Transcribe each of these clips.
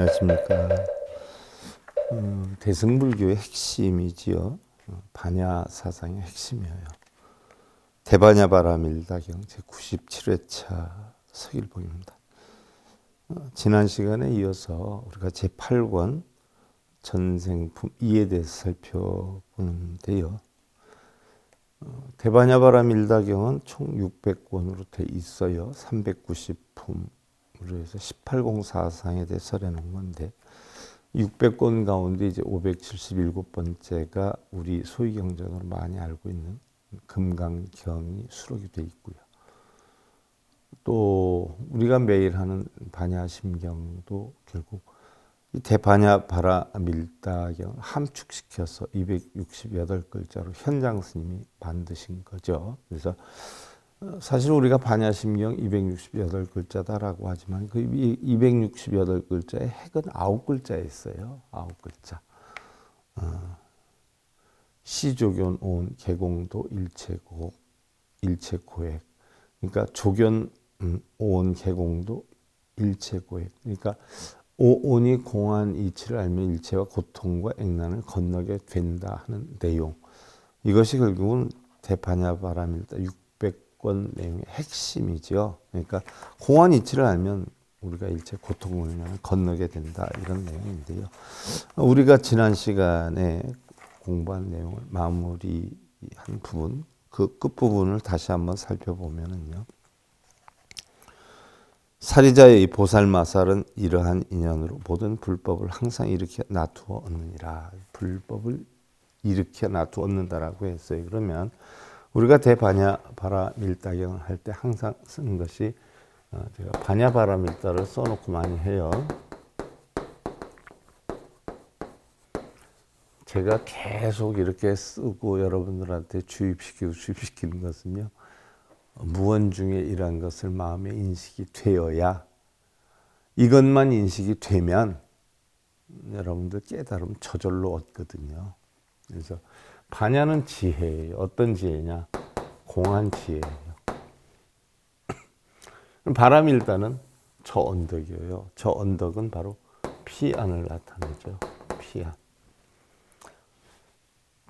안녕하십니까. 대승불교의 핵심이지요. 반야 사상의 핵심이에요. 대반야바라밀다경 제97회차 서일봉입니다. 지난 시간에 이어서 우리가 제8권 전생품 2에 대해서 살펴보는데요. 대반야바라밀다경은 총 600권으로 돼 있어요. 390품으로 해서 1804상에 대해 설해놓은 건데 600권 가운데 이제 577번째가 우리 소위 경전으로 많이 알고 있는 금강경이 수록이 돼 있고요. 또 우리가 매일 하는 반야심경도 결국 이 대반야바라밀다경을 함축시켜서 268글자로 현장 스님이 만드신 거죠. 그래서 사실 우리가 반야심경 268글자다라고 하지만 그 268글자의 핵은 9글자에 있어요. 9글자. 시조견 온 개공도 일체고 일체고액. 그러니까 조견 온 개공도 일체고액. 그러니까 오온이 공한 이치를 알면 일체와 고통과 액난을 건너게 된다 하는 내용. 이것이 결국은 대반야바라밀다 600권 내용의 핵심이죠. 그러니까 공한 이치를 알면 우리가 일체 고통을 건너게 된다 이런 내용인데요. 우리가 지난 시간에 공부한 내용을 마무리한 부분, 그 끝부분을 다시 한번 살펴보면은요. 사리자의 이 보살마살은 이러한 인연으로 모든 불법을 항상 일으켜 놔두어 얻느니라. 불법을 일으켜 놔두어 얻는다라고 했어요. 그러면 우리가 대반야바라밀다경을 할 때 항상 쓰는 것이 제가 반야바라밀다를 써놓고 많이 해요. 제가 계속 이렇게 쓰고 여러분들한테 주입시키는 것은요. 무언중에 이러한 것을 마음에 인식이 되어야 이것만 인식이 되면 여러분들 깨달음 저절로 얻거든요. 그래서 반야는 지혜예요. 어떤 지혜냐? 공한 지혜예요. 바라밀다는 저 언덕이에요. 저 언덕은 바로 피안을 나타내죠. 피안.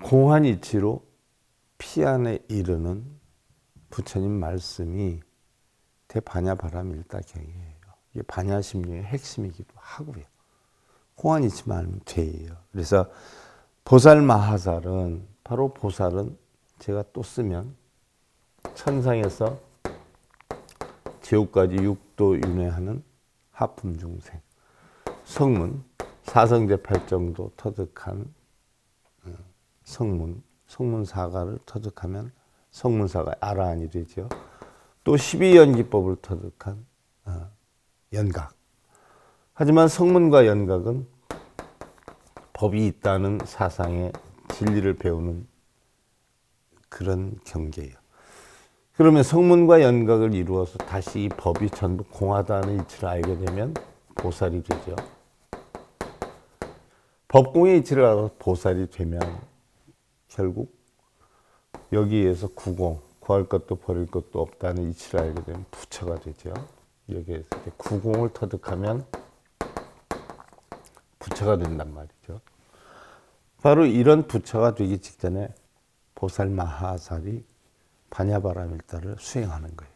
공한 이치로 피안에 이르는 부처님 말씀이 대반야바라밀다경이에요. 이게 반야심경의 핵심이기도 하고요. 공한 이치만 알면 돼요. 그래서 보살마하살은 바로 보살은 제가 또 쓰면 천상에서 지옥까지 육도 윤회하는 하품중생, 성문, 사성제팔정도 터득한 성문사가를 터득하면 성문사가 아라한이 되죠. 또 12연기법을 터득한 연각. 하지만 성문과 연각은 법이 있다는 사상의 진리를 배우는 그런 경계예요. 그러면 성문과 연각을 이루어서 다시 이 법이 전부 공하다는 이치를 알게 되면 보살이 되죠. 법공의 이치를 알아서 보살이 되면 결국 여기에서 구공, 구할 것도 버릴 것도 없다는 이치를 알게 되면 부처가 되죠. 여기에서 구공을 터득하면 부처가 된단 말이죠. 바로 이런 부처가 되기 직전에 보살마하살이 반야바라밀다를 수행하는 거예요.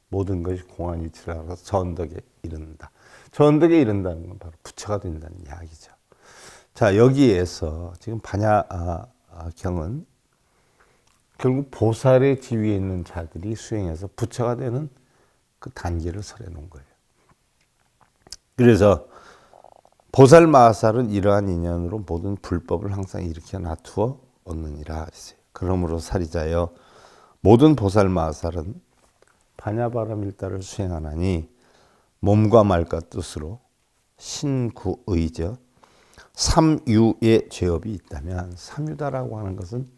모든 것이 공한 이치를 알아서 저 언덕에 이른다. 저 언덕에 이른다는 건 바로 부처가 된다는 이야기죠. 자, 여기에서 지금 반야경은 결국 보살의 지위에 있는 자들이 수행해서 부처가 되는 그 단계를 설해 놓은 거예요. 그래서 보살마하살은 이러한 인연으로 모든 불법을 항상 일으켜 놔두어 얻느니라 했어요. 그러므로 사리자여 모든 보살마하살은 반야바라밀다를 수행하나니 몸과 말과 뜻으로 신구의죠. 삼유의 죄업이 있다면 삼유다라고 하는 것은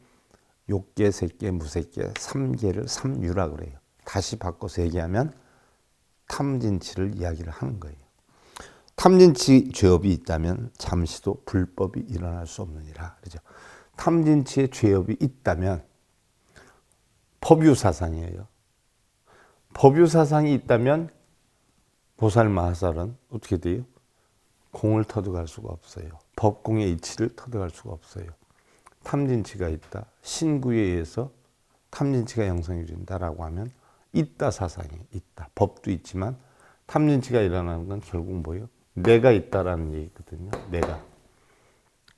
욕계, 색계, 무색계, 삼계를 삼유라 그래요. 다시 바꿔서 얘기하면 탐진치를 이야기를 하는 거예요. 탐진치 죄업이 있다면 잠시도 불법이 일어날 수 없느니라. 그렇죠? 탐진치의 죄업이 있다면 법유사상이에요. 법유사상이 있다면 보살마하살은 어떻게 돼요? 공을 터득할 수가 없어요. 법공의 이치를 터득할 수가 없어요. 탐진치가 있다. 신구에 의해서 탐진치가 형성이 된다라고 하면 있다 사상이 있다. 법도 있지만 탐진치가 일어나는 건 결국 뭐예요? 내가 있다라는 얘기거든요. 내가.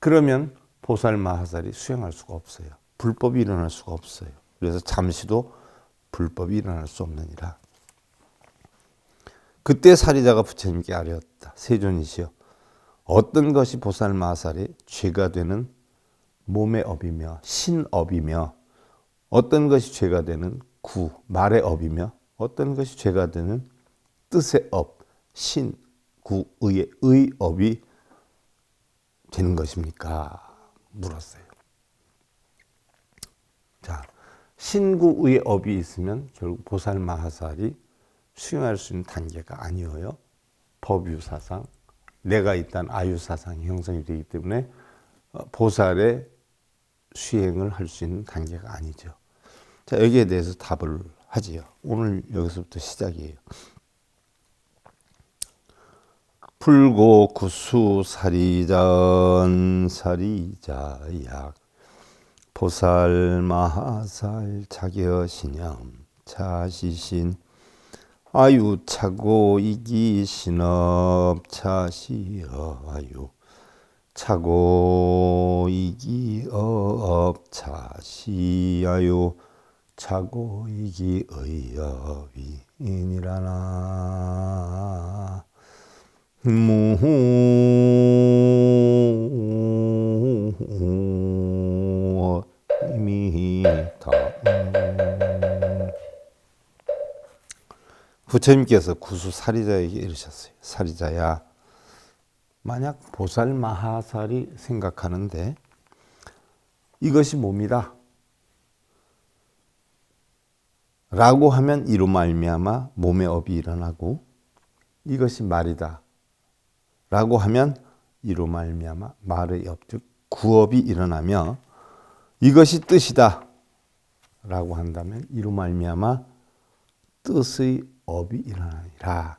그러면 보살마하살이 수행할 수가 없어요. 불법이 일어날 수가 없어요. 그래서 잠시도 불법이 일어날 수 없느니라. 그때 사리자가 부처님께 아뢰었다. 세존이시여, 어떤 것이 보살마하살이 죄가 되는 몸의 업이며 신업이며, 어떤 것이 죄가 되는 구, 말의 업이며, 어떤 것이 죄가 되는 뜻의 업, 신, 구, 의의 의업이 되는 것입니까? 물었어요. 자, 신구의 업이 있으면 결국 보살마하살이 수행할 수 있는 단계가 아니어요. 법유사상, 내가 있다는 아유사상이 형성이 되기 때문에 보살의 수행을 할 수 있는 단계가 아니죠. 자, 여기에 대해서 답을 하지요. 오늘 여기서부터 시작이에요. 불고 구수 사리자은 사리자약 보살마하살 자겨신념 차시신 아유차고 이기신업 차시어아유 차고 이기업 차시아유 차고 이기의업이니라나 무미다. 부처님께서 구수 사리자에게 이르셨어요. 사리자야, 만약 보살마하살이 생각하는데 이것이 몸이다 라고 하면 이로 말미암아 몸의 업이 일어나고, 이것이 말이다 라고 하면 이로 말미암아 말의 업, 즉 구업이 일어나며, 이것이 뜻이다 라고 한다면 이로 말미암아 뜻의 업이 일어나니라.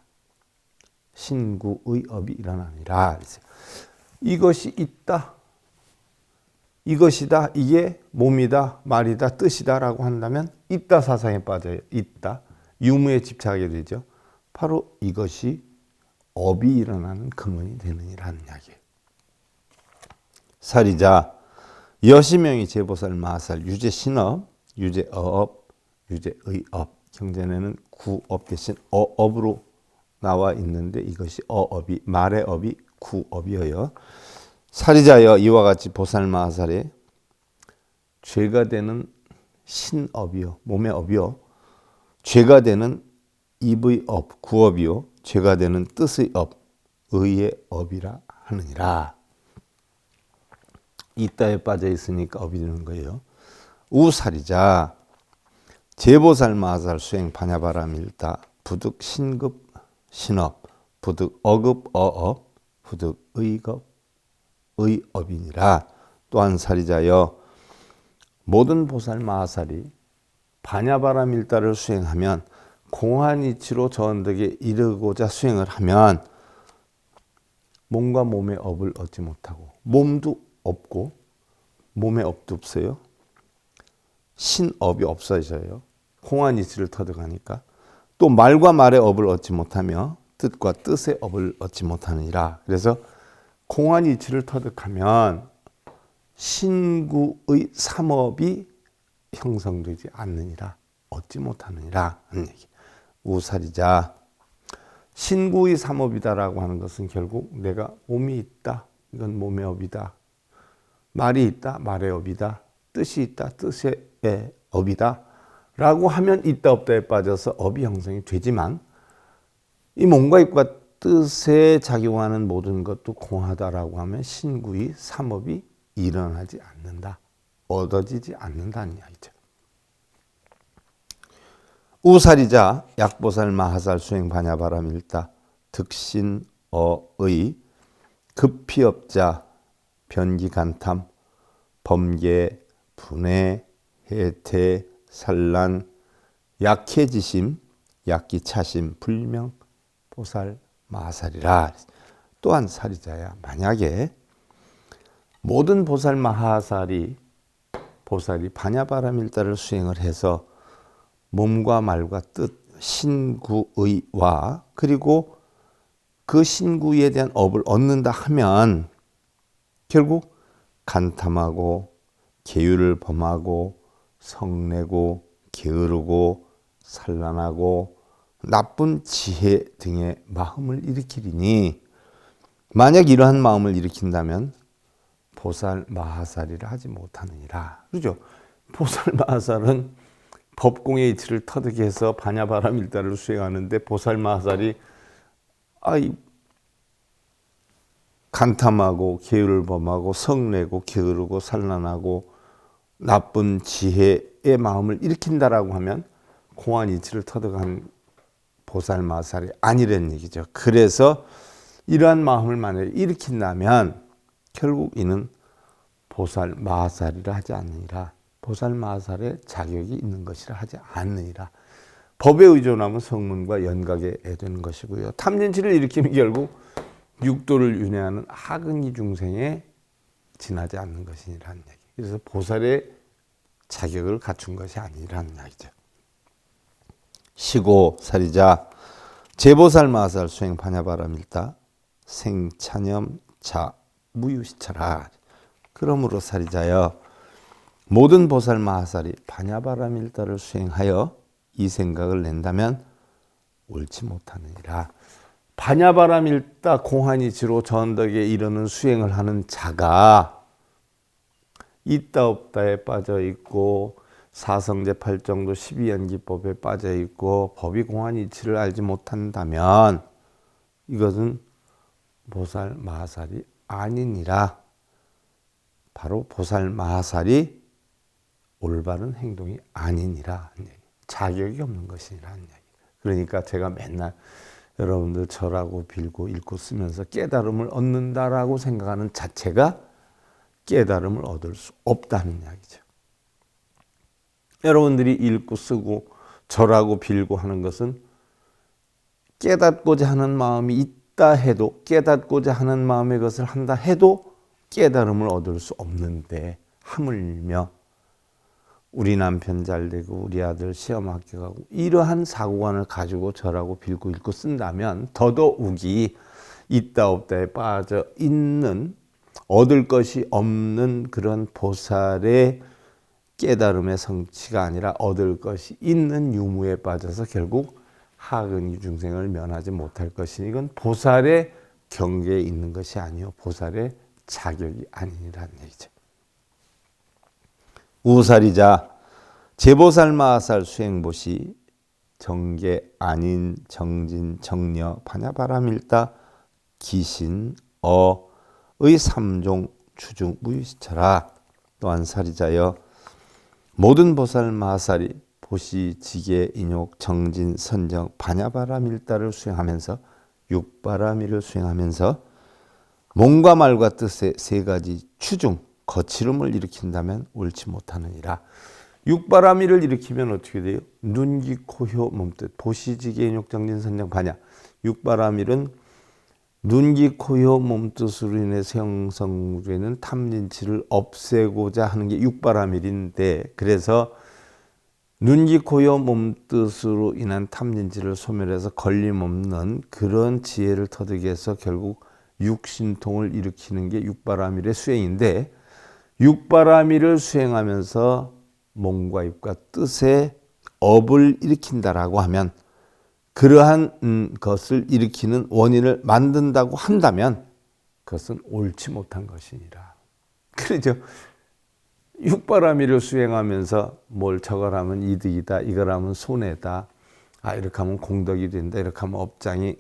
신구의 업이 일어나니라. 이것이 있다, 이것이다, 이게 몸이다, 말이다, 뜻이다 라고 한다면 있다 사상에 빠져요. 있다, 유무에 집착하게 되죠. 바로 이것이 업이 일어나는 근원이 되느니라는 이야기예요. 사리자, 여시명이 제보살마하살 유제신업, 유제어업, 유제의업. 경전에는 구업 대신 어업으로 나와 있는데 이것이 어업이, 말의 업이 구업이어요. 사리자여, 이와 같이 보살마하살에 죄가 되는 신업이요, 몸의 업이요, 죄가 되는 입의 업, 구업이요, 죄가 되는 뜻의 업, 의의 업이라 하느니라. 이따에 빠져 있으니까 업이 되는 거예요. 우사리자, 제보살마하살 수행 반야바라밀다 부득 신급 신업, 부득 어급 어업, 부득 의급 의업이니라. 또한 사리자여, 모든 보살마하살이 반야바라밀다를 수행하면 공한이치로 저 언덕에 이르고자 수행을 하면 몸과 몸의 업을 얻지 못하고, 몸도 없고 몸의 업도 없어요. 신업이 없어져요. 공한이치를 터득하니까. 또 말과 말의 업을 얻지 못하며 뜻과 뜻의 업을 얻지 못하느니라. 그래서 공한이치를 터득하면 신구의 삼업이 형성되지 않느니라, 얻지 못하느니라 하는 얘기. 우사리자, 신구의 삼업이다라고 하는 것은 결국 내가 몸이 있다, 이건 몸의 업이다. 말이 있다, 말의 업이다. 뜻이 있다, 뜻의 업이다 라고 하면 있다 없다에 빠져서 업이 형성이 되지만, 이 몸과 입과 뜻에 작용하는 모든 것도 공하다라고 하면 신구의 삼업이 일어나지 않는다, 얻어지지 않는다는 이야기죠. 우사리자, 약보살마하살 수행 반야바라밀다 득신어의 급피업자 변기간탐 범계 분해 해태 산란 약해지심 약기차심 불명 보살마하살이라. 또한 사리자야. 만약에 모든 보살 마하살이 보살이 반야바라밀다를 수행을 해서 몸과 말과 뜻, 신구의와 그리고 그 신구에 대한 업을 얻는다 하면 결국 간탐하고 계율을 범하고 성내고 게으르고 산란하고 나쁜 지혜 등의 마음을 일으키리니 만약 이러한 마음을 일으킨다면 보살 마하살이라 하지 못하느니라. 그렇죠? 보살 마하살은 법공의 이치를 터득 해서 반야바라밀다를 수행하는데 보살 마하살이 간탐하고 계율을 범하고 성내고 게으르고 산란하고 나쁜 지혜의 마음을 일으킨다라고 하면 공안 이치를 터득한 보살 마하살이 아니라는 얘기죠. 그래서 이러한 마음을 만약에 일으킨다면 결국 이는 보살 마하살이라 하지 않느니라. 보살 마하살의 자격이 있는 것이라 하지 않느니라. 법에 의존하면 성문과 연각에 되는 것이고요. 탐진치를 일으키면 결국 육도를 윤회하는 하근이 중생에 지나지 않는 것이라는 얘기. 그래서 보살의 자격을 갖춘 것이 아니라는 이야기죠. 시고 사리자 제보살 마하살 수행 반야바라밀다 생차념 자 무유시차라. 그러므로 사리자여 모든 보살 마하살이 반야바라밀다를 수행하여 이 생각을 낸다면 옳지 못하느니라. 반야바라밀다 공한이치로 전덕에 이르는 수행을 하는 자가 있다 없다에 빠져 있고 사성제 8정도 12연기법에 빠져 있고 법이 공한이치를 알지 못한다면 이것은 보살 마하살이 아니니라. 바로 보살 마하살이 올바른 행동이 아니니라. 자격이 없는 것이라는 얘기. 그러니까 제가 맨날 여러분들 절하고 빌고 읽고 쓰면서 깨달음을 얻는다라고 생각하는 자체가 깨달음을 얻을 수 없다는 이야기죠. 여러분들이 읽고 쓰고 절하고 빌고 하는 것은 깨닫고자 하는 마음이 있다 해도 깨닫고자 하는 마음의 것을 한다 해도 깨달음을 얻을 수 없는데 하물며 우리 남편 잘되고 우리 아들 시험 합격하고 이러한 사고관을 가지고 절하고 빌고 읽고 쓴다면 더더욱이 있다 없다에 빠져 있는 얻을 것이 없는 그런 보살의 깨달음의 성취가 아니라 얻을 것이 있는 유무에 빠져서 결국 하근이 중생을 면하지 못할 것이니 이건 보살의 경계에 있는 것이 아니요 보살의 자격이 아니라는 얘기죠. 우사리자 제보살 마하살 수행보시 정계 아닌 정진 정려 반야바라밀다 기신 어의 삼종 추중 무유시차라. 또한 사리자여 모든 보살 마하살이 보시 지계 인욕 정진 선정 반야바라밀다를 수행하면서 육바라밀을 수행하면서 몸과 말과 뜻의 세 가지 추중 거칠음을 일으킨다면 옳지 못하느니라. 육바라밀을 일으키면 어떻게 돼요? 눈, 귀, 코, 혀, 몸뜻 보시지계 인욕 정진 선정 반야. 육바라밀은 눈, 귀, 코, 혀, 몸뜻으로 인해서 형성되는 탐진치를 없애고자 하는 게 육바라밀인데 그래서 눈, 귀, 코, 혀, 몸뜻으로 인한 탐진치를 소멸해서 걸림없는 그런 지혜를 터득 해서 결국 육신통을 일으키는 게 육바라밀의 수행인데 육바라밀을 수행하면서 몸과 입과 뜻의 업을 일으킨다라고 하면 그러한 것을 일으키는 원인을 만든다고 한다면 그것은 옳지 못한 것이니라. 그렇죠. 육바라밀을 수행하면서 뭘 저걸 하면 이득이다, 이걸 하면 손해다, 이렇게 하면 공덕이 된다, 이렇게 하면 업장이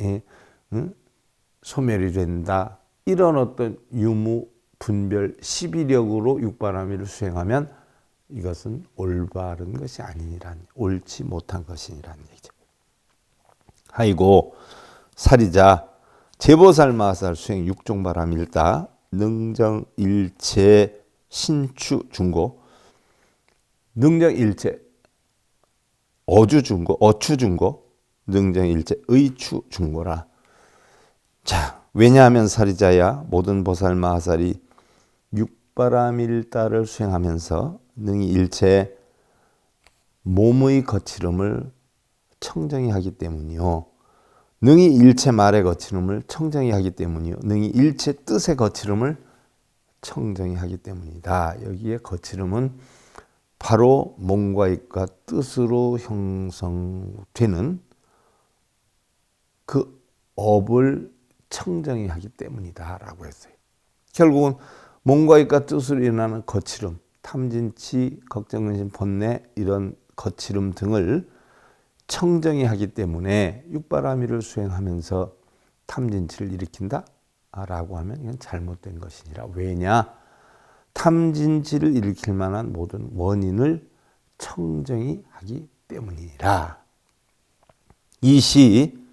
소멸이 된다. 이런 어떤 유무, 분별, 시비력으로 육바라밀을 수행하면 이것은 올바른 것이 아니니란, 옳지 못한 것이니란 얘기죠. 하이고 사리자 제보살 마하살 수행 육종바라밀다 능정일체 신추 중고 능정일체 어주중고 어추중고 능정일체 의추중고라. 자, 왜냐하면 사리자야 모든 보살 마하살이 육바라밀다를 수행하면서 능히 일체 몸의 거칠음을 청정히 하기 때문이요. 능히 일체 말의 거칠음을 청정히 하기 때문이요. 능히 일체 뜻의 거칠음을 청정히 하기 때문이다. 여기에 거칠음은 바로 몸과 입과 뜻으로 형성되는 그 업을 청정히 하기 때문이다 라고 했어요. 결국은 몸과 입과 뜻으로 일어나는 거칠음, 탐진치, 걱정, 근심, 번뇌 이런 거칠음 등을 청정히 하기 때문에 육바라밀을 수행하면서 탐진치를 일으킨다 라고 하면 이건 잘못된 것이니라. 왜냐? 탐진치를 일으킬 만한 모든 원인을 청정히 하기 때문이니라. 이 시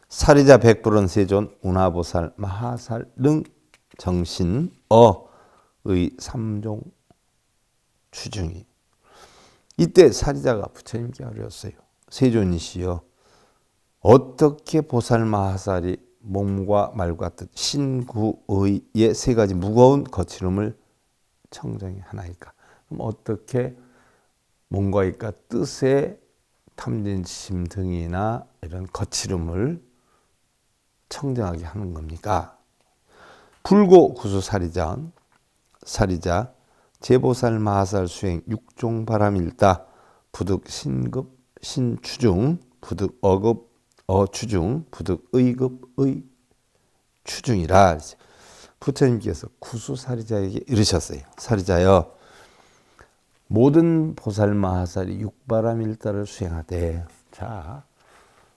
사리자 백불원 세존 운하보살 마하살 능 정신 어의 삼종 추중이. 이때 사리자가 부처님께 어려웠어요. 세존이시여, 어떻게 보살 마하살이 몸과 말과 뜻 신구의의 세 가지 무거운 거칠음을 청정히 하나이까? 그럼 어떻게 몸과 입과 뜻의 탐진심 등이나 이런 거칠음을 청정하게 하는 겁니까? 불고 구수 사리자 제보살 마하살 수행 육종 바람일다 부득 신급 신추중 부득 어급 어추중 부득 의급 의추중이라. 부처님께서 구수 사리자에게 이르셨어요. 사리자여, 모든 보살 마하살이 육바라밀다를 수행하되, 자,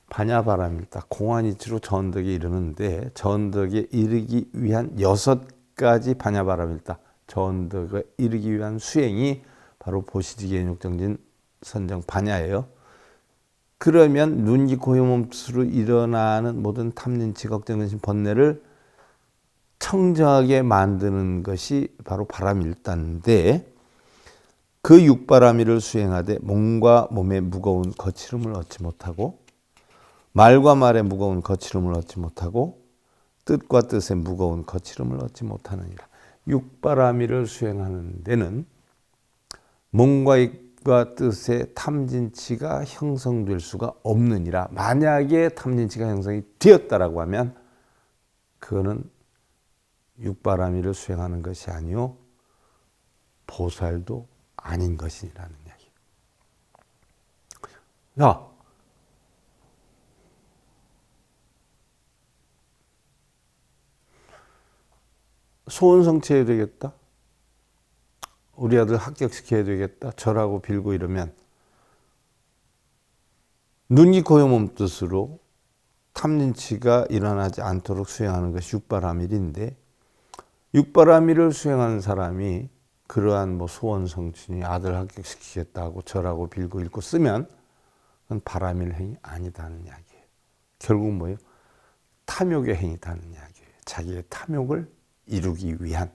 반야바라밀다 공안이치로 전덕에 이르는데 전덕에 이르기 위한 6가지 반야바라밀다 전덕에 이르기 위한 수행이 바로 보시지개육정진 선정 반야예요. 그러면 눈, 귀, 코, 몸으로 일어나는 모든 탐진치, 걱정, 근심, 번뇌를 청정하게 만드는 것이 바로 바라밀다인데, 그 육바라밀을 수행하되 몸과 몸의 무거운 거칠음을 얻지 못하고, 말과 말의 무거운 거칠음을 얻지 못하고, 뜻과 뜻의 무거운 거칠음을 얻지 못하느니라. 육바라밀을 수행하는 데는 몸과 입과 뜻의 탐진치가 형성될 수가 없느니라. 만약에 탐진치가 형성이 되었다라고 하면 그거는 육바라밀을 수행하는 것이 아니요 보살도 아닌 것이라는 이야기. 야, 소원 성취해야 되겠다. 우리 아들 합격시켜야 되겠다. 절하고 빌고 이러면 눈, 귀, 코, 몸 뜻으로 탐진치가 일어나지 않도록 수행하는 것이 육바라밀인데, 육바라밀을 수행하는 사람이 그러한 뭐 소원 성취니 아들 합격시키겠다고 절하고 빌고 읽고 쓰면 그건 바라밀 행위 아니다는 이야기예요. 결국 뭐예요? 탐욕의 행위다는 이야기예요. 자기의 탐욕을 이루기 위한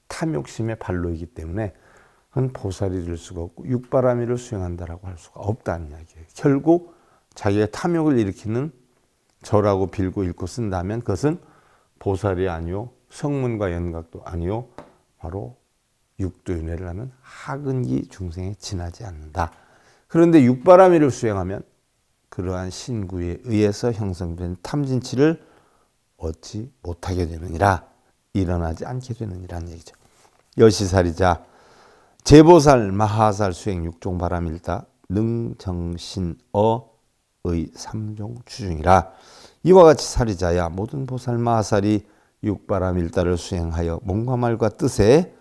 탐욕심의 발로이기 때문에 그건 보살이 될 수가 없고 육바라밀을 수행한다라고 할 수가 없다는 이야기예요. 결국 자기의 탐욕을 일으키는 절하고 빌고 읽고 쓴다면 그것은 보살이 아니요 성문과 연각도 아니요 바로 육도윤회를 하는 하근기 중생에 지나지 않는다. 그런데 육바라밀을 수행하면 그러한 신구에 의해서 형성된 탐진치를 얻지 못하게 되느니라. 일어나지 않게 되느니라는 얘기죠. 여시사리자 제보살 마하살 수행 육종 바라밀다 능정신어의 삼종 추중이라. 이와 같이 사리자야 모든 보살 마하살이 육바라밀다를 수행하여 몸과 말과 뜻에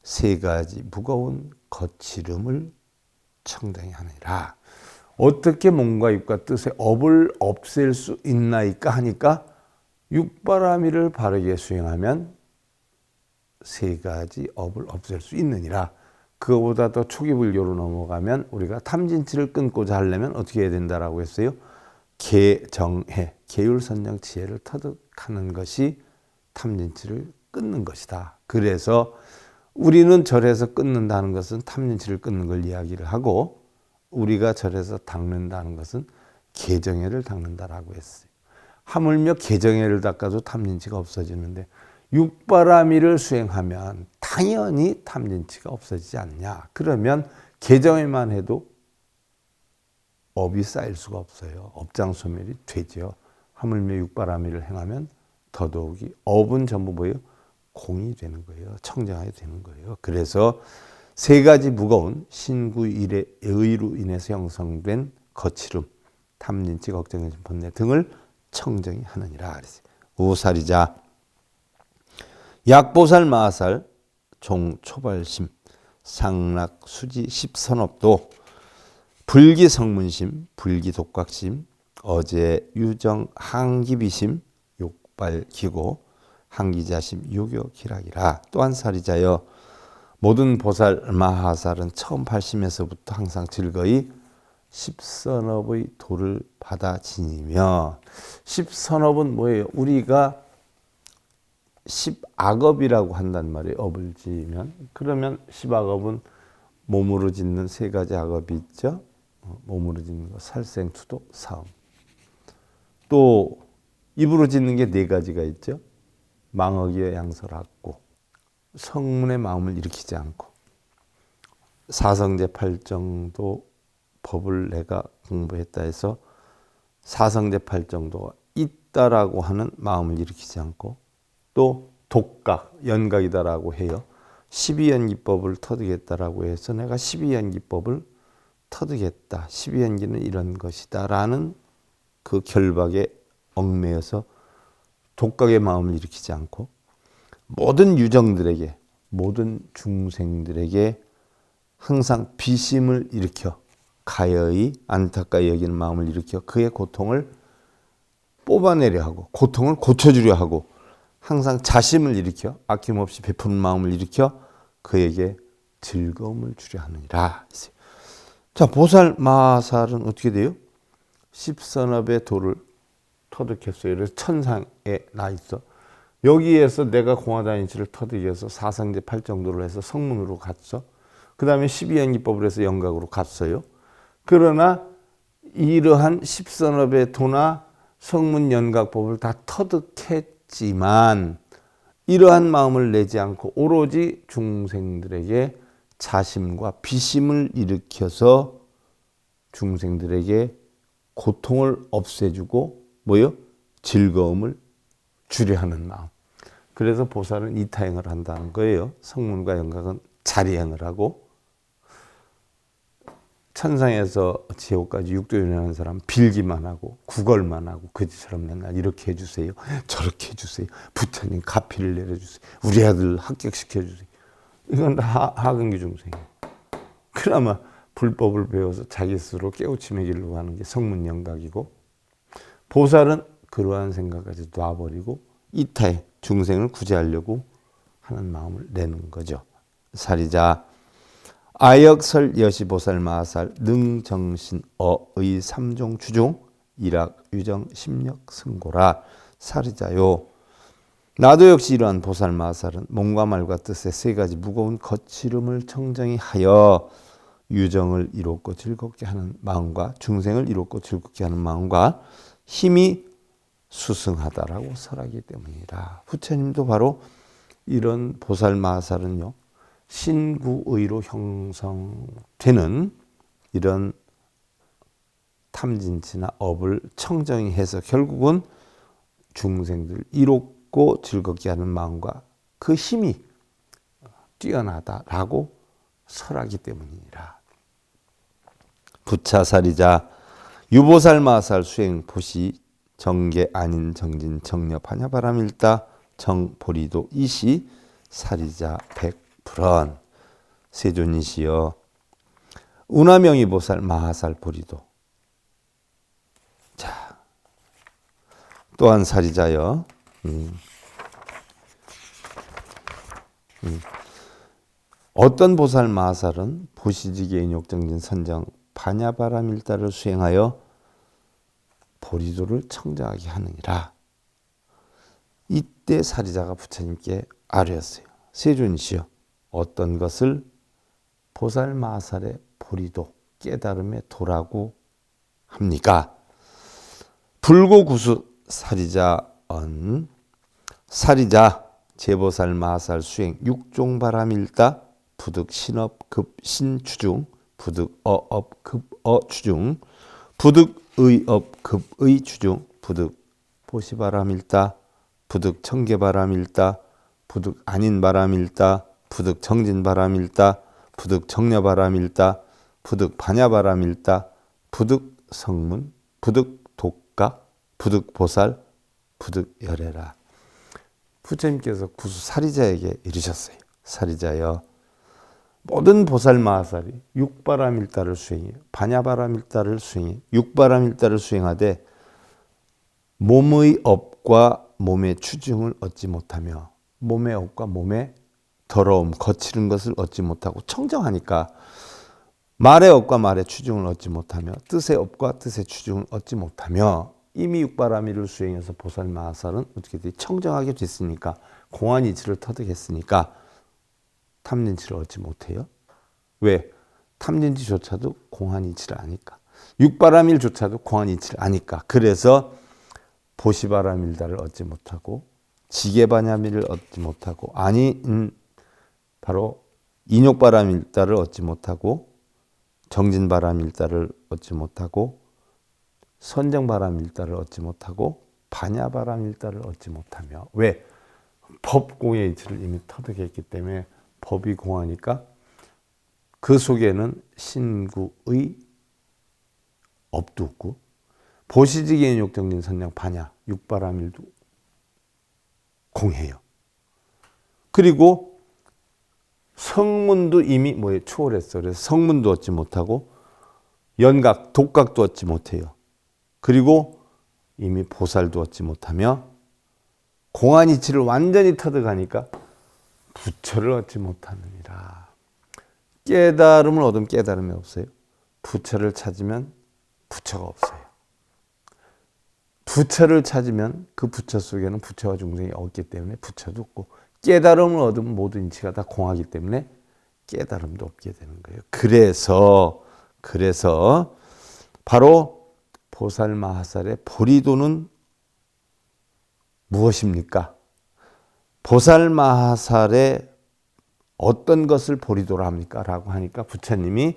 세 가지 무거운 거칠음을 청정히 하느니라. 어떻게 몸과 입과 뜻의 업을 없앨 수 있나이까 하니까 육바라밀을 바르게 수행하면 세 가지 업을 없앨 수 있느니라. 그거보다 더 초기 불교로 넘어가면 우리가 탐진치를 끊고자 하려면 어떻게 해야 된다라고 했어요? 계정해, 계율선정 지혜를 터득하는 것이 탐진치를 끊는 것이다. 그래서 우리는 절에서 끊는다는 것은 탐진치를 끊는 걸 이야기를 하고, 우리가 절에서 닦는다는 것은 계정해를 닦는다라고 했어요. 하물며 개정해를 닦아도 탐진치가 없어지는데 육바라밀을 수행하면 당연히 탐진치가 없어지지 않냐. 그러면 개정에만 해도 업이 쌓일 수가 없어요. 업장소멸이 되죠. 하물며 육바라밀을 행하면 더더욱이 업은 전부 뭐예요? 공이 되는 거예요. 청정하게 되는 거예요. 그래서 세 가지 무거운 신구일의 의로 인해서 형성된 거칠음, 탐진치, 걱정심, 번뇌 등을 청정히 하느니라 그랬어요. 우사리자 약보살 마살 종초발심 상락 수지 십선업도 불기성문심 불기독각심 어제 유정 항기비심 욕발기고 항기자심 유교기락이라. 또한 사리자여 모든 보살 마하살은 처음 발심에서부터 항상 즐거이 십선업의 도를 받아 지니며, 십선업은 뭐예요? 우리가 십악업이라고 한단 말이에요. 업을 지으면. 그러면 십악업은 몸으로 짓는 세 가지 악업이 있죠. 몸으로 짓는 거 살생, 투독, 사음. 또 입으로 짓는 게 네 가지가 있죠. 망어기와 양설악고. 성문의 마음을 일으키지 않고. 사성제 8정도 법을 내가 공부했다 해서 사성제 8정도가 있다라고 하는 마음을 일으키지 않고, 또 독각, 연각이다라고 해요. 12연기법을 터득했다라고 해서 내가 12연기법을 터득했다. 12연기는 이런 것이다 라는 그 결박에 얽매여서 독각의 마음을 일으키지 않고, 모든 유정들에게, 모든 중생들에게 항상 비심을 일으켜 가여이 안타까이 여기는 마음을 일으켜 그의 고통을 뽑아내려 하고 고통을 고쳐주려 하고 항상 자심을 일으켜 아낌없이 베푸는 마음을 일으켜 그에게 즐거움을 주려 하느니라. 자, 보살 마살은 어떻게 돼요? 십선업의 도를 터득했어요. 그래서 천상에 나 있어. 여기에서 내가 공화단인치를 터득해서 사성제 8정도를 해서 성문으로 갔어. 그 다음에 12연기법을 해서 영각으로 갔어요. 그러나 이러한 십선업의 도나 성문 연각법을 다 터득했지만 이러한 마음을 내지 않고 오로지 중생들에게 자심과 비심을 일으켜서 중생들에게 고통을 없애주고 뭐요? 즐거움을 주려 하는 마음. 그래서 보살은 이타행을 한다는 거예요. 성문과 영각은 자리행을 하고, 천상에서 지옥까지 육도연하는 사람 빌기만 하고 구걸만 하고 그처럼 맨날 이렇게 해주세요, 저렇게 해주세요, 부처님 가피를 내려주세요, 우리 아들 합격시켜주세요. 이건 다 하근기 중생이에요. 그나마 불법을 배워서 자기 스스로 깨우침의 길로 가는 게 성문영각이고, 보살은 그러한 생각까지 놔버리고 이타의 중생을 구제하려고 하는 마음을 내는 거죠. 사리자 아역설 여시보살 마살 능정신 어의 삼종 주종 일학 유정 심력 승고라. 사리자요 나도 역시 이러한 보살 마살은 몸과 말과 뜻의 세 가지 무거운 거칠음을 청정히 하여 유정을 이롭고 즐겁게 하는 마음과 중생을 이롭고 즐겁게 하는 마음과 힘이 수승하다라고 설하기 때문이라. 부처님도 바로 이런 보살 마살은요, 신구의로 형성되는 이런 탐진치나 업을 청정히 해서 결국은 중생들 이롭고 즐겁게 하는 마음과 그 힘이 뛰어나다라고 설하기 때문이니라. 부차사리자 유보살 마살 수행 보시 정계 아닌 정진 정려 반야바람일다 정보리도 이시 사리자 백불언. 세존이시여 운하명의 보살 마하살 보리도. 자, 또한 사리자여 어떤 보살 마하살은 보시지계 인욕정진 선정 반야바람일다를 수행하여 보리도를 청정하게 하느니라. 이때 사리자가 부처님께 아뢰었어요. 세존이시여 어떤 것을 보살 마살의 보리도 깨달음의 도라고 합니까? 불고구수 사리자 언 사리자 제보살 마살 수행 육종바람일다 부득 신업 급 신추중 부득 어업 급 어추중 부득 의업 급 의추중 부득 보시바람일다 부득 청계바람일다 부득 아닌 바람일다 부득 정진바람일다 부득 정려바람일다 부득 반야바람일다 부득 성문 부득 독각 부득 보살 부득 열애라. 부처님께서 구수 사리자에게 이르셨어요. 사리자여, 모든 보살 마하살이 육바람일다를 수행해요. 반야바람일다를 수행해요. 육바람일다를 수행하되 몸의 업과 몸의 추중을 얻지 못하며 몸의 업과 몸의 더러움, 거칠은 것을 얻지 못하고 청정하니까 말의 업과 말의 추중을 얻지 못하며 뜻의 업과 뜻의 추중을 얻지 못하며 이미 육바라밀을 수행해서 보살 마하살은 어떻게 돼? 청정하게 됐으니까 공안이치를 터득했으니까 탐진치를 얻지 못해요. 왜? 탐진치조차도 공안이치를 아니까. 육바라밀조차도 공안이치를 아니까. 그래서 보시바라밀다를 얻지 못하고 지게바냐밀을 얻지 못하고 바로 인욕바라밀다를 얻지 못하고 정진바라밀다를 얻지 못하고 선정바람일다를 얻지 못하고 반야바람일다를 얻지 못하며 왜? 법공의 이치를 이미 터득했기 때문에 법이 공하니까 그 속에는 신구의 업도 없고 보시지계인 욕정진 선정 반야 육바라밀도 공해요. 그리고 성문도 이미 뭐에 초월했어. 그래서 성문도 얻지 못하고 연각, 독각도 얻지 못해요. 그리고 이미 보살도 얻지 못하며 공안이치를 완전히 터득하니까 부처를 얻지 못하느니라. 깨달음을 얻으면 깨달음이 없어요. 부처를 찾으면 부처가 없어요. 부처를 찾으면 그 부처 속에는 부처와 중생이 없기 때문에 부처도 없고 깨달음을 얻으면 모든 이치가 다 공하기 때문에 깨달음도 없게 되는 거예요. 그래서 바로 보살 마하살의 보리도는 무엇입니까? 보살 마하살의 어떤 것을 보리도라 합니까? 라고 하니까 부처님이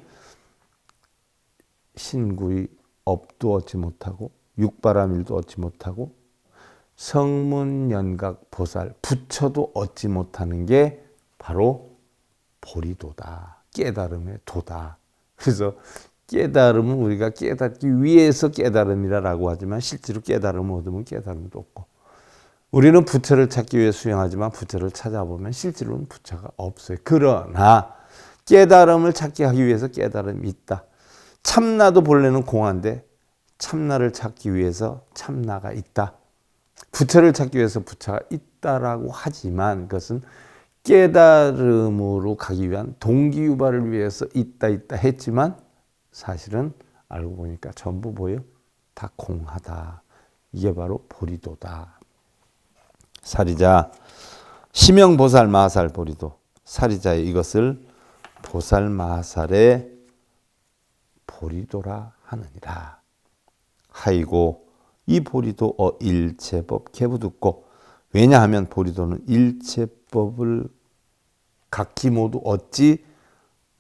신구의 업도 얻지 못하고 육바라밀도 얻지 못하고 성문연각 보살 부처도 얻지 못하는 게 바로 보리도다. 깨달음의 도다. 그래서 깨달음은 우리가 깨닫기 위해서 깨달음이라고 하지만 실제로 깨달음을 얻으면 깨달음도 없고 우리는 부처를 찾기 위해 수행하지만 부처를 찾아보면 실제로는 부처가 없어요. 그러나 깨달음을 찾기 하기 위해서 깨달음이 있다. 참나도 본래는 공한데 참나를 찾기 위해서 참나가 있다. 부처를 찾기 위해서 부처가 있다라고 하지만 그것은 깨달음으로 가기 위한 동기유발을 위해서 있다 했지만 사실은 알고 보니까 전부 뭐예요? 다 공하다. 이게 바로 보리도다. 사리자 심영보살 마하살 보리도 사리자의 이것을 보살 마하살의 보리도라 하느니라. 하이고 이 보리도 일체법 개부듣고 왜냐하면 보리도는 일체법을 각기 모두 얻지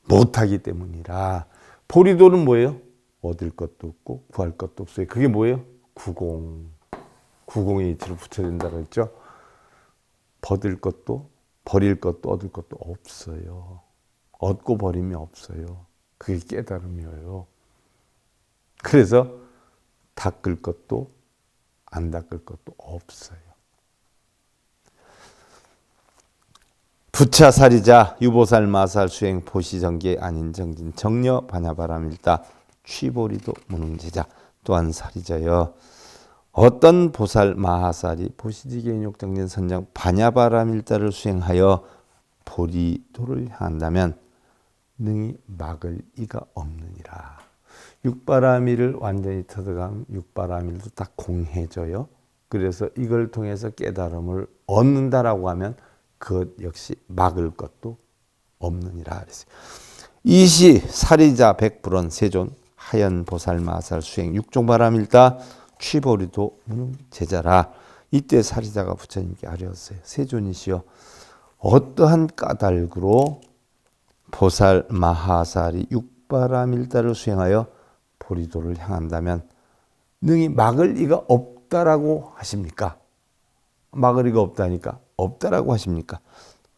못하기 때문이라. 보리도는 뭐예요? 얻을 것도 없고 구할 것도 없어요. 그게 뭐예요? 구공의 이치로 붙여진다고 했죠. 버릴 것도 버릴 것도 얻을 것도 없어요. 얻고 버림이 없어요. 그게 깨달음이에요. 그래서 닦을 것도 안 닦을 것도 없어요. 부차 사리자 유보살 마살 수행 보시정계 아닌 정진 정려 반야바람일다 취보리도 무능제자 또한 사리자여 어떤 보살 마하살이 보시지계인욕 정진 선정 반야바람일다를 수행하여 보리도를 향한다면 능히 막을 이가 없느니라. 육바라밀을 완전히 터득하면 육바라밀도 다 공해져요. 그래서 이걸 통해서 깨달음을 얻는다라고 하면 그것 역시 막을 것도 없느니라 그랬어요. 이시 사리자 백불원 세존 하연 보살 마살 수행 육종바람일다 취버리도 무능 제자라. 이때 사리자가 부처님께 아뢰었어요. 세존이시여, 어떠한 까닭으로 보살 마하살이 육바라밀다를 수행하여 보리도를 향한다면 능히 막을 이가 없다라고 하십니까? 막을 이가 없다니까 없다라고 하십니까?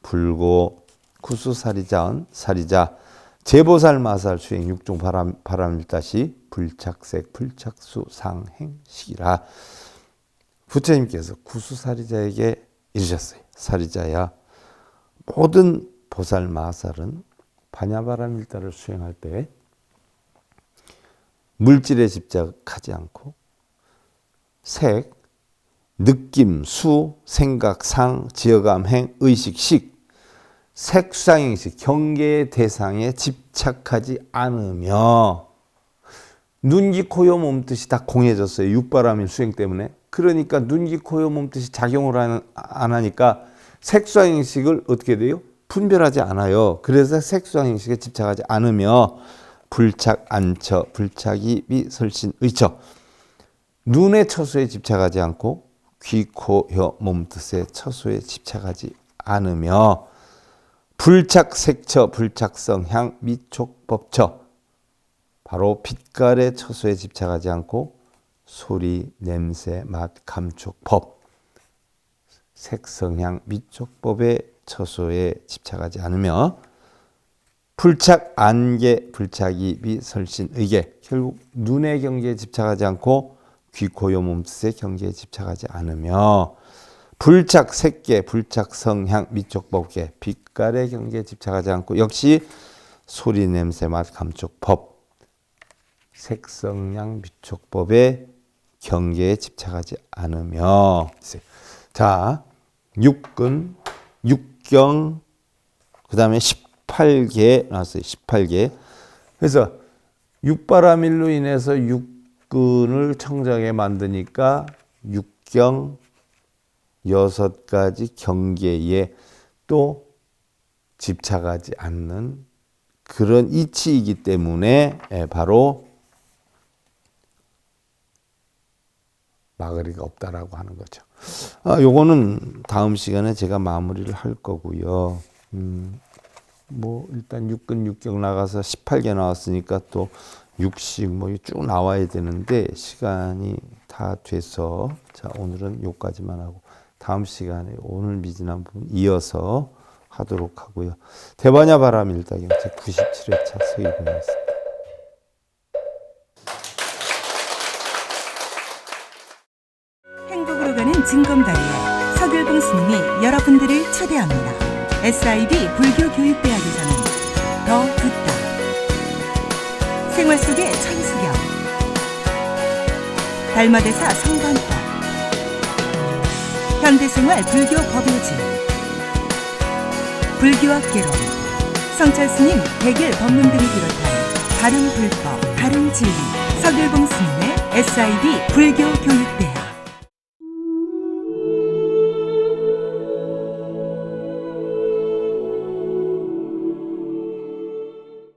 불고 구수사리자은 사리자 제보살 마살 수행 육종 바라밀다시 불착색 불착수 상행식이라. 부처님께서 구수사리자에게 이르셨어요. 사리자야, 모든 보살 마살은 반야바라밀다를 수행할 때 물질에 집착하지 않고 색, 느낌, 수, 생각, 상, 지어감, 행, 의식, 식, 색수상행식, 경계의 대상에 집착하지 않으며 눈, 귀, 코, 여, 몸, 뜻이 다 공해졌어요. 육바라밀 수행 때문에. 그러니까 눈, 귀, 코, 여, 몸, 뜻이 작용을 안 하니까 색수상행식을 어떻게 돼요? 분별하지 않아요. 그래서 색수상행식에 집착하지 않으며 불착, 안처, 불착이 미설신, 의처. 눈의 처소에 집착하지 않고 귀, 코, 혀, 몸 뜻의 처소에 집착하지 않으며 불착, 색처, 불착성, 향, 미촉, 법처. 바로 빛깔의 처소에 집착하지 않고 소리, 냄새, 맛, 감촉, 법. 색성향, 미촉법의 처소에 집착하지 않으며 불착, 안개, 불착이 미설신, 의계. 결국 눈의 경계에 집착하지 않고 귀, 코, 여, 몸 뜻의 경계에 집착하지 않으며 불착, 색계, 불착, 성향, 미촉법계. 빛깔의 경계에 집착하지 않고 역시 소리, 냄새, 맛, 감촉, 법. 색성향, 미촉법의 경계에 집착하지 않으며. 자, 육근, 육경, 그 다음에 18개 나왔어요. 18개. 그래서 육바라밀로 인해서 육근을 청정하게 만드니까 육경 6가지 경계에 또 집착하지 않는 그런 이치이기 때문에 바로 막을 이가 없다라고 하는 거죠. 요거는 다음 시간에 제가 마무리를 할 거고요. 뭐 일단 육근 육경 나가서 18개 나왔으니까 또 육식 뭐 쭉 나와야 되는데 시간이 다 돼서 자 오늘은 요까지만 하고 다음 시간에 오늘 미진한 부분 이어서 하도록 하고요. 대반야 바라밀다경 제 97회차 서일봉이었습니다. 행복으로 가는 징검다리에 서길봉 스님이 여러분들을 초대합니다. SIB 불교교육대학에서는 더 듣다, 생활 속의 천수경, 달마대사 성관법, 현대생활 불교 법요지, 불교학 개론, 성찰스님 백일 법문 등을 비롯한 다른 불법, 다른 진리, 서길봉 스님의 SIB 불교교육